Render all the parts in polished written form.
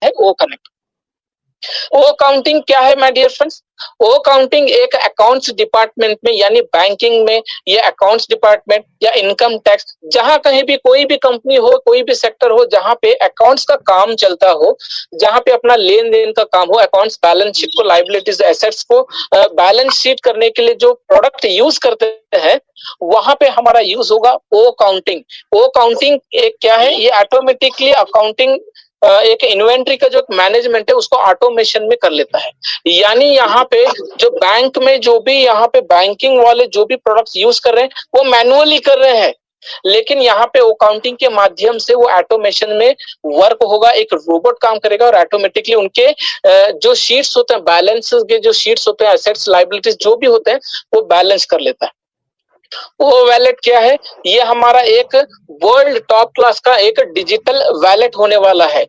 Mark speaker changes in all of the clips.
Speaker 1: है ओ कनेक्ट। ओ अकाउंटिंग क्या है माय डियर फ्रेंड्स? ओ अकाउंटिंग एक अकाउंट्स डिपार्टमेंट में यानी बैंकिंग में या अकाउंट्स डिपार्टमेंट या इनकम टैक्स, जहां कहीं भी कोई भी कंपनी हो, कोई भी सेक्टर हो जहां पे अकाउंट्स का काम चलता हो, जहां पे अपना लेन देन का काम हो, अकाउंट्स बैलेंस शीट को, लाइबिलिटीज एसेट्स को बैलेंस शीट करने के लिए जो प्रोडक्ट यूज करते हैं, वहां पे हमारा यूज होगा ओ अकाउंटिंग। ओ अकाउंटिंग एक क्या है? ये ऑटोमेटिकली अकाउंटिंग एक इन्वेंट्री का जो मैनेजमेंट है उसको ऑटोमेशन में कर लेता है। यानी यहाँ पे जो बैंक में जो भी यहाँ पे बैंकिंग वाले जो भी प्रोडक्ट्स यूज कर रहे हैं वो मैनुअली कर रहे हैं, लेकिन यहाँ पे अकाउंटिंग के माध्यम से वो ऑटोमेशन में वर्क होगा, एक रोबोट काम करेगा और ऑटोमेटिकली उनके जो शीट्स होते हैं, बैलेंस के जो शीट्स होते हैं, एसेट्स लाइबिलिटीज जो भी होते हैं वो बैलेंस कर लेता है। वो वैलेट क्या है? ये हमारा एक वर्ल्ड टॉप क्लास का एक डिजिटल वैलेट होने वाला है।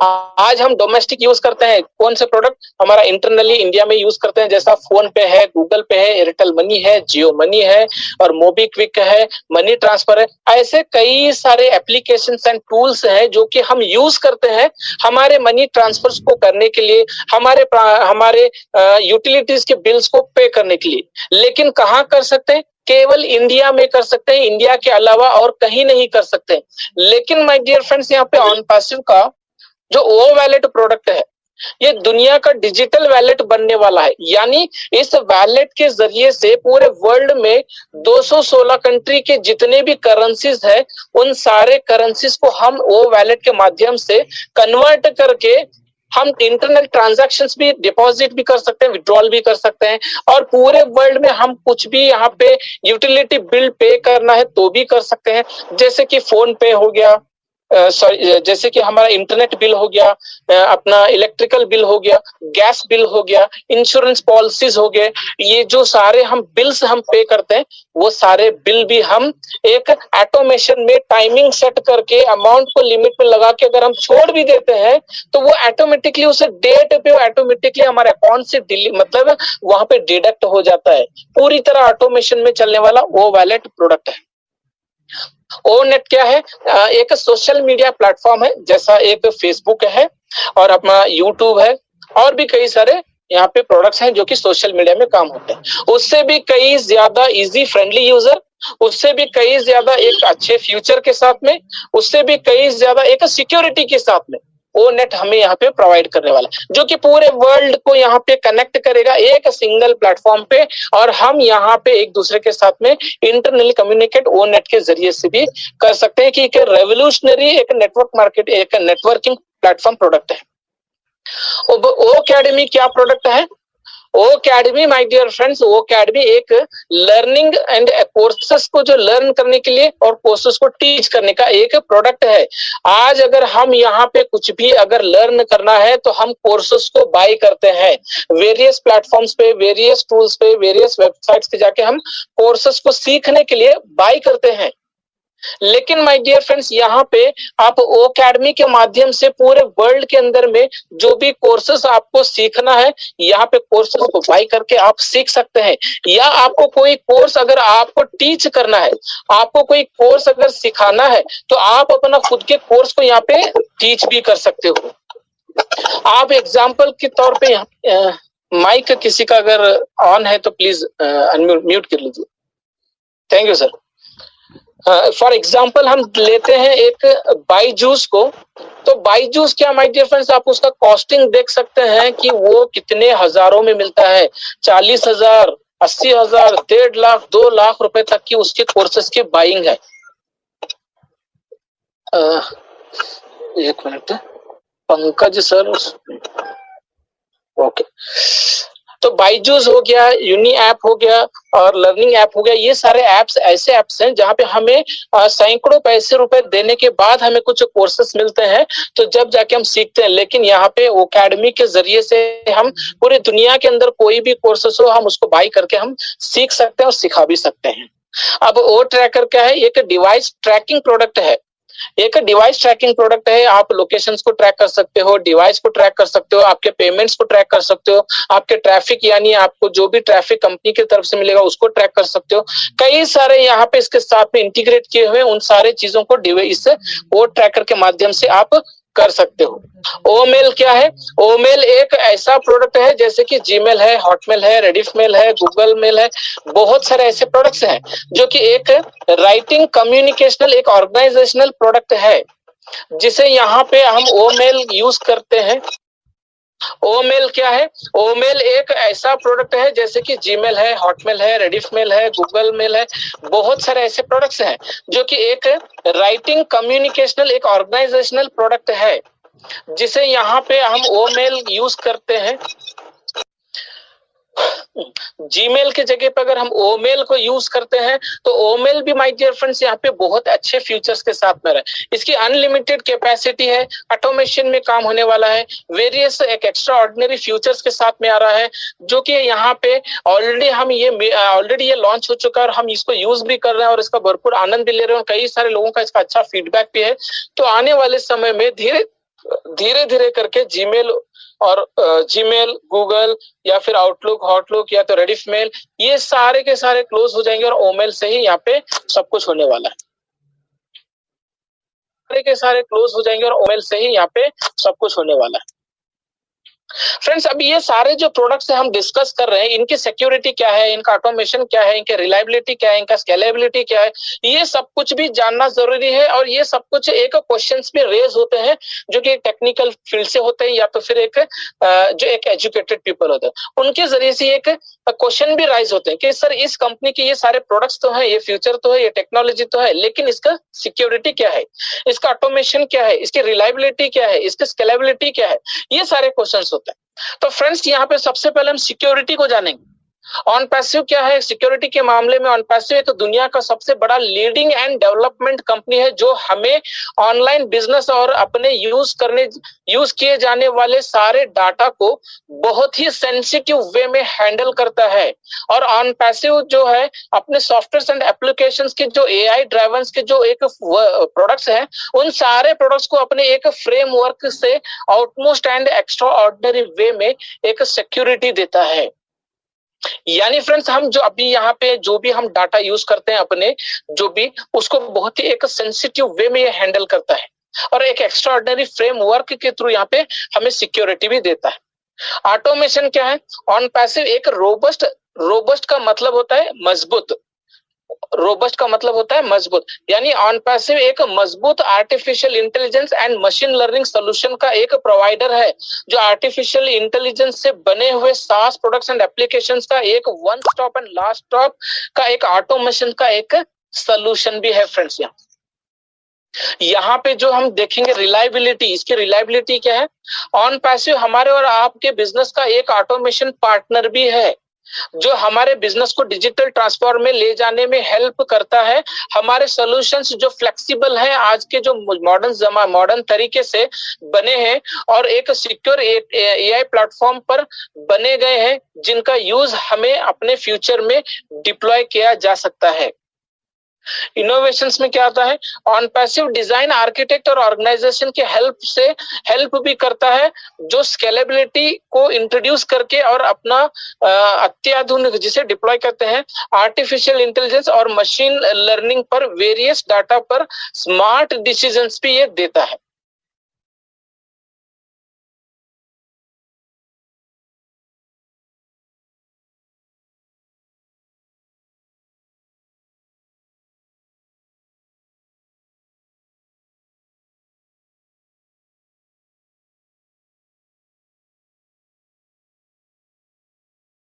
Speaker 1: आज हम डोमेस्टिक यूज करते हैं कौन से प्रोडक्ट? हमारा इंटरनली इंडिया में यूज करते हैं, जैसा फोन पे है, गूगल पे है, एयरटेल मनी है, जियो मनी है और मोबीक्विक है, मनी ट्रांसफर है। ऐसे कई सारे एप्लीकेशंस एंड टूल्स हैं जो कि हम यूज करते हैं हमारे मनी ट्रांसफर्स को करने के लिए, हमारे यूटिलिटीज के बिल्स को पे करने के लिए। लेकिन कहाँ कर सकते हैं? केवल इंडिया में कर सकते हैं, इंडिया के अलावा और कहीं नहीं कर सकते। लेकिन माय डियर फ्रेंड्स, यहाँ पे ऑन पैसिव का जो ओ वैलेट प्रोडक्ट है ये दुनिया का डिजिटल वैलेट बनने वाला है। यानी इस वैलेट के जरिए से पूरे वर्ल्ड में 216 कंट्री के जितने भी करेंसीज है उन सारे करेंसीज को हम ओ वैलेट के माध्यम से कन्वर्ट करके हम इंटरनल ट्रांजैक्शंस भी, डिपॉजिट भी कर सकते हैं, विड्रॉल भी कर सकते हैं, और पूरे वर्ल्ड में हम कुछ भी यहाँ पे यूटिलिटी बिल पे करना है तो भी कर सकते हैं। जैसे कि फोन पे हो गया, जैसे कि हमारा इंटरनेट बिल हो गया, अपना इलेक्ट्रिकल बिल हो गया, गैस बिल हो गया, इंश्योरेंस पॉलिसीज हो गए, ये जो सारे हम बिल्स हम पे करते हैं वो सारे बिल भी हम एक ऑटोमेशन में टाइमिंग सेट करके अमाउंट को लिमिट में लगा के अगर हम छोड़ भी देते हैं तो वो ऑटोमेटिकली उसे डेट पे ऑटोमेटिकली हमारे अकाउंट से मतलब वहां पे डिडक्ट हो जाता है। पूरी तरह ऑटोमेशन में चलने वाला वो वैलेट प्रोडक्ट है। ओ नेट क्या है? एक सोशल मीडिया प्लेटफॉर्म है, जैसा एक फेसबुक है और अपना यूट्यूब है और भी कई सारे यहाँ पे प्रोडक्ट्स हैं जो कि सोशल मीडिया में काम होते हैं। उससे भी कई ज्यादा इजी फ्रेंडली यूजर, उससे भी कई ज्यादा एक अच्छे फ्यूचर के साथ में, उससे भी कई ज्यादा एक सिक्योरिटी के साथ में ओ नेट हमें यहाँ पे प्रोवाइड करने वाला है, जो कि पूरे वर्ल्ड को यहाँ पे कनेक्ट करेगा एक सिंगल प्लेटफॉर्म पे, और हम यहाँ पे एक दूसरे के साथ में इंटरनली कम्युनिकेट ओ नेट के जरिए से भी कर सकते हैं कि एक रेवोल्यूशनरी एक नेटवर्क मार्केट, एक नेटवर्किंग प्लेटफॉर्म प्रोडक्ट है। ओ अकेडमी क्या प्रोडक्ट है? O academy my dear friends, O academy एक लर्निंग एंड कोर्सेस को जो लर्न करने के लिए और कोर्सेस को टीच करने का एक प्रोडक्ट है। आज अगर हम यहाँ पे कुछ भी अगर लर्न करना है तो हम कोर्सेस को बाय करते हैं वेरियस प्लेटफॉर्म्स पे, वेरियस टूल्स पे, वेरियस वेबसाइट्स पे जाके हम कोर्सेस को सीखने के लिए बाय करते हैं। लेकिन माय डियर फ्रेंड्स, यहाँ पे आप ओ अकेडमी के माध्यम से पूरे वर्ल्ड के अंदर में जो भी कोर्सेस आपको सीखना है, यहाँ पे कोर्सेस को बाय करके आप सीख सकते हैं। या आपको कोई कोर्स अगर आपको टीच करना है, आपको कोई कोर्स अगर सिखाना है तो आप अपना खुद के कोर्स को यहाँ पे टीच भी कर सकते हो। आप एग्जाम्पल के तौर पे माइक किसी का अगर ऑन है तो प्लीज अनम्यूट कर लीजिए। Thank you sir. For example हम लेते हैं एक बाईजूस को, तो बाईजूस क्या माय डियर फ्रेंड्स, आप उसका कॉस्टिंग देख सकते हैं कि वो कितने हजारों में मिलता है। 40,000, 80,000, 1.5 लाख, 2 लाख रुपए तक की उसके कोर्सेस की बाइंग है। एक मिनट, पंकज सर, ओके। तो बाईजूस हो गया, यूनी ऐप हो गया और लर्निंग ऐप हो गया, ये सारे ऐप्स ऐसे ऐप्स हैं जहां पे हमें सैकड़ों पैसे रुपए देने के बाद हमें कुछ कोर्सेस मिलते हैं, तो जब जाके हम सीखते हैं। लेकिन यहाँ पे अकेडमी के जरिए से हम पूरी दुनिया के अंदर कोई भी कोर्सेस हो हम उसको बाई करके हम सीख सकते हैं और सिखा भी सकते हैं। अब ओ ट्रैकर क्या है? एक डिवाइस ट्रैकिंग प्रोडक्ट है, एक डिवाइस ट्रैकिंग प्रोडक्ट है। आप लोकेशंस को ट्रैक कर सकते हो, डिवाइस को ट्रैक कर सकते हो, आपके पेमेंट्स को ट्रैक कर सकते हो, आपके ट्रैफिक यानी आपको जो भी ट्रैफिक कंपनी की तरफ से मिलेगा उसको ट्रैक कर सकते हो। कई सारे यहाँ पे इसके साथ में इंटीग्रेट किए हुए उन सारे चीजों को डिवाइस वो ट्रैकर के माध्यम से आप कर सकते हो। ओमेल क्या है? ओमेल एक ऐसा प्रोडक्ट है जैसे कि जीमेल है, हॉटमेल है, रेडिफमेल है, गूगल मेल है, बहुत सारे ऐसे प्रोडक्ट्स हैं जो कि एक राइटिंग कम्युनिकेशनल एक ऑर्गेनाइजेशनल प्रोडक्ट है, जिसे यहाँ पे हम ओमेल यूज करते हैं। ओमेल क्या है? ओमेल एक ऐसा प्रोडक्ट है जैसे कि जीमेल है, हॉटमेल है, रेडिफमेल है, गूगल मेल है, बहुत सारे ऐसे प्रोडक्ट्स हैं जो कि एक राइटिंग कम्युनिकेशनल एक ऑर्गेनाइजेशनल प्रोडक्ट है, जिसे यहाँ पे हम ओमेल यूज करते हैं। जीमेल की जगह पर अगर हम ओमेल को यूज करते हैं तो ओमेल भी माय डियर फ्रेंड्स यहाँ पे बहुत अच्छे फीचर्स के साथ में रहे। इसकी अनलिमिटेड कैपेसिटी है, ऑटोमेशन में काम होने वाला है, वेरियस एक एक्स्ट्रा ऑर्डिनरी फीचर्स के साथ में आ रहा है, जो कि यहाँ पे ऑलरेडी ये लॉन्च हो चुका है और हम इसको यूज भी कर रहे हैं और इसका भरपूर आनंद भी ले रहे हैं और कई सारे लोगों का इसका अच्छा फीडबैक भी है। तो आने वाले समय में धीरे धीरे करके जीमेल, गूगल या फिर आउटलुक, हॉटलुक या तो रेडिफमेल, ये सारे के सारे क्लोज हो जाएंगे और ओमेल से ही यहाँ पे सब कुछ होने वाला है। सारे के सारे क्लोज हो जाएंगे और ओमेल से ही यहाँ पे सब कुछ होने वाला है। फ्रेंड्स, अब ये सारे जो प्रोडक्ट्स हम डिस्कस कर रहे हैं, इनकी सिक्योरिटी क्या है, इनका ऑटोमेशन क्या है, इनके रिलायबिलिटी क्या है, इनका स्केलेबिलिटी क्या है, ये सब कुछ भी जानना जरूरी है। और ये सब कुछ एक क्वेश्चंस भी रेज होते हैं जो कि टेक्निकल फील्ड से होते हैं या तो फिर जो एक एजुकेटेड पीपल होते हैं, उनके जरिए से एक क्वेश्चन भी राइज होते हैं कि सर इस कंपनी के ये सारे प्रोडक्ट्स तो है, ये फ्यूचर तो है, ये टेक्नोलॉजी तो है, लेकिन इसका सिक्योरिटी क्या है, इसका ऑटोमेशन क्या है, इसकी रिलायबिलिटी क्या है, इसकी स्केलेबिलिटी क्या है, ये सारे क्वेश्चन होते हैं। तो फ्रेंड्स, यहाँ पे सबसे पहले हम सिक्योरिटी को जानेंगे। ऑन पैसिव क्या है? सिक्योरिटी के मामले में ऑन पैसिव एक दुनिया का सबसे बड़ा लीडिंग एंड डेवलपमेंट कंपनी है, जो हमें ऑनलाइन बिजनेस और अपने यूज किए जाने वाले सारे डाटा को बहुत ही सेंसिटिव वे में हैंडल करता है। और ऑन पैसिव जो है अपने सॉफ्टवेयर एंड एप्लीकेशंस के जो एआई ड्राइवर्स के जो एक प्रोडक्ट्स हैं, उन सारे प्रोडक्ट्स को अपने एक फ्रेमवर्क से आउटमोस्ट एंड एक्स्ट्रा ऑर्डिनरी वे में एक सिक्योरिटी देता है। यानी फ्रेंड्स, हम जो अभी यहाँ पे जो भी हम डाटा यूज करते हैं अपने, जो भी उसको बहुत ही एक सेंसिटिव वे में ये हैंडल करता है और एक एक्स्ट्रा ऑर्डिनरी फ्रेमवर्क के थ्रू यहाँ पे हमें सिक्योरिटी भी देता है। ऑटोमेशन क्या है? ऑन पैसिव एक रोबस्ट का मतलब होता है मजबूत, रोबस्ट का मतलब होता है मजबूत, यानी ऑन पैसिव एक मजबूत artificial intelligence and machine learning solution का एक प्रोवाइडर है, जो आर्टिफिशियल इंटेलिजेंस से बने हुए सास प्रोडक्ट्स एंड एप्लीकेशंस का एक one stop and last stop का एक ऑटोमेशन का एक सोल्यूशन भी है। फ्रेंड्स, यहाँ पे जो हम देखेंगे रिलायबिलिटी, इसकी रिलायबिलिटी क्या है? ऑन पैसिव हमारे और आपके बिजनेस का एक ऑटोमेशन पार्टनर भी है, जो हमारे बिजनेस को डिजिटल ट्रांसफॉर्म में ले जाने में हेल्प करता है। हमारे सॉल्यूशंस जो फ्लेक्सिबल हैं, आज के जो मॉडर्न तरीके से बने हैं और एक सिक्योर एआई प्लेटफॉर्म पर बने गए हैं, जिनका यूज हमें अपने फ्यूचर में डिप्लॉय किया जा सकता है। इनोवेशंस में क्या आता है? ऑन पैसिव डिजाइन आर्किटेक्ट और ऑर्गेनाइजेशन के हेल्प भी करता है, जो स्केलेबिलिटी को इंट्रोड्यूस करके और अपना अत्याधुनिक जिसे डिप्लॉय करते हैं आर्टिफिशियल इंटेलिजेंस और मशीन लर्निंग पर वेरियस डाटा पर स्मार्ट डिसीजंस भी ये देता है।